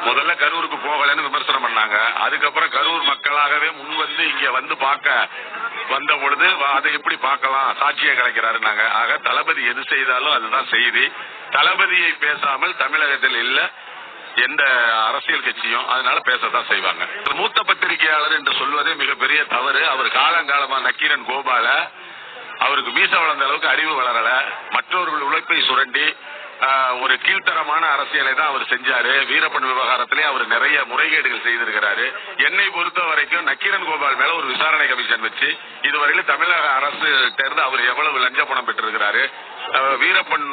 முதல்ல கரூருக்கு போகலன்னு விமர்சனம் பண்ணாங்க. அதுக்கப்புறம் கரூர் மக்களாகவே முன்வந்து இங்க வந்து பார்க்க வந்த பொழுது அதை எப்படி பார்க்கலாம், சாட்சியை கிடைக்கிறாருன்னாங்க. ஆக தளபதி எது செய்தாலும் அதுதான் செய்தி. தளபதியை பேசாமல் தமிழகத்தில் இல்ல எந்த அரசியல் கட்சியும், அதனால பேசத்தான் செய்வாங்க. மூத்த பத்திரிகையாளர் என்று சொல்வதே மிகப்பெரிய தவறு. அவர் காலங்காலமா நக்கீரன் கோபால அவருக்கு மீச வளர்ந்த அளவுக்கு அறிவு வளரல. மற்றவர்கள் உழைப்பை சுரண்டி ஒரு கீழ்த்தரமான அரசியலை தான் அவர் செஞ்சாரு. வீரப்பன் விவகாரத்திலே அவர் நிறைய முறைகேடுகள் செய்திருக்கிறாரு. என்னை பொறுத்த வரைக்கும் நக்கீரன் கோபால் மேல ஒரு விசாரணை கமிஷன் வச்சு இதுவரையிலும் தமிழக அரசு தேர்ந்து அவர் எவ்வளவு லஞ்ச பணம் பெற்றிருக்கிறாரு, வீரப்பன்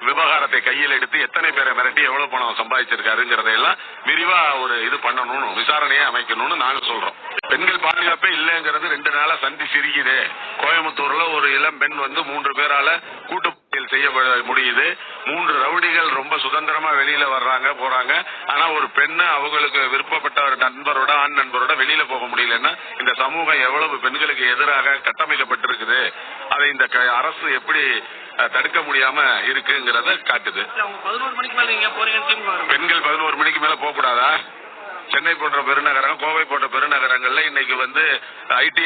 விவகாரத்தை கையில் எடுத்து எத்தனை பேரை மிரட்டி எவ்வளவு பணம் சம்பாதிச்சிருக்காருங்கிறதையெல்லாம் விரிவா ஒரு இது பண்ணணும், விசாரணையை அமைக்கணும்னு நாங்க சொல்றோம். பெண்கள் பாதுகாப்பே இல்லைங்கிறது 2 நாளா சந்தி சிரிக்குது. கோயம்புத்தூர்ல ஒரு இளம் பெண் 3 பேரால கூட்டு செய்ய முடியுது. 3 ரவுடிகள் ரொம்ப சுதந்திரமா வெளியில வர்றாங்க போறாங்க. ஆனா ஒரு பெண்ணு அவங்களுக்கு விருப்பப்பட்ட ஒரு நண்பரோட ஆண் நண்பரோட வெளியில போக முடியலன்னா இந்த சமூகம் எவ்வளவு பெண்களுக்கு எதிராக கட்டமைக்கப்பட்டிருக்குது, அதை இந்த அரசு எப்படி தடுக்க முடியாம இருக்குங்கிறத காட்டுது. பெண்கள் 11 மணிக்கு மேல போக கூடாதா? சென்னை போன்ற பெருநகரம், கோவை போன்ற பெருநகரங்கள்ல இன்னைக்கு ஐடி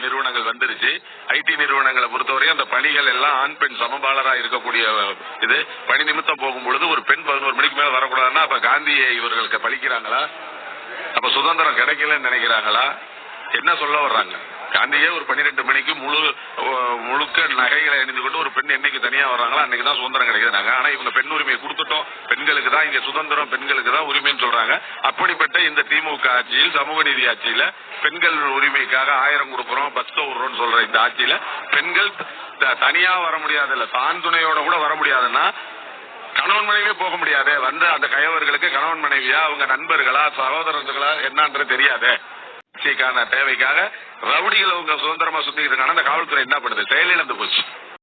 நிறுவனங்கள் வந்துருச்சு. ஐடி நிறுவனங்களை பொறுத்தவரை அந்த பணிகள் எல்லாம் ஆண் பெண் சமபாலரா இருக்கக்கூடிய இது. பணி நிமித்தம் போகும்பொழுது ஒரு பெண் 11 மணிக்கு மேல வரக்கூடாதுன்னா அப்ப காந்தியை இவர்களுக்கு பழிக்கிறாங்களா? அப்ப சுதந்திரம் கிடைக்கலன்னு நினைக்கிறாங்களா? என்ன சொல்ல வர்றாங்க? காந்தியே ஒரு 12 மணிக்கு முழுக்க நகைகளை அணிந்து கொண்டு ஒரு பெண் என்னைக்கு தனியா வர்றாங்களா அன்னைக்கு தான் சுதந்திரம் கிடைக்குதுனாங்க. ஆனா இவங்க பெண் உரிமையை கொடுத்துட்டோம், பெண்களுக்கு தான் இங்க சுதந்திரம், பெண்களுக்கு தான் உரிமைன்னு சொல்றாங்க. அப்படிப்பட்ட இந்த திமுக ஆட்சியில், சமூக நீதி ஆட்சியில பெண்கள் உரிமைக்காக 1000 கொடுக்குறோம், 10 விடுறோம்னு சொல்ற இந்த ஆட்சியில பெண்கள் தனியா வர முடியாது, இல்ல தான் துணையோட கூட வர முடியாதுன்னா கணவன் மனைவியே போக முடியாது. அந்த கயவர்களுக்கு கணவன் மனைவியா, அவங்க நண்பர்களா, சகோதரர்களா என்னன்றது தெரியாது. தேவைக்காக ரவுடிகள் அவங்க சுதந்திரமா சுத்திட்டு இருக்காங்க. அந்த காவல்துறை என்ன பண்ணுது? செயலிழந்து போச்சு.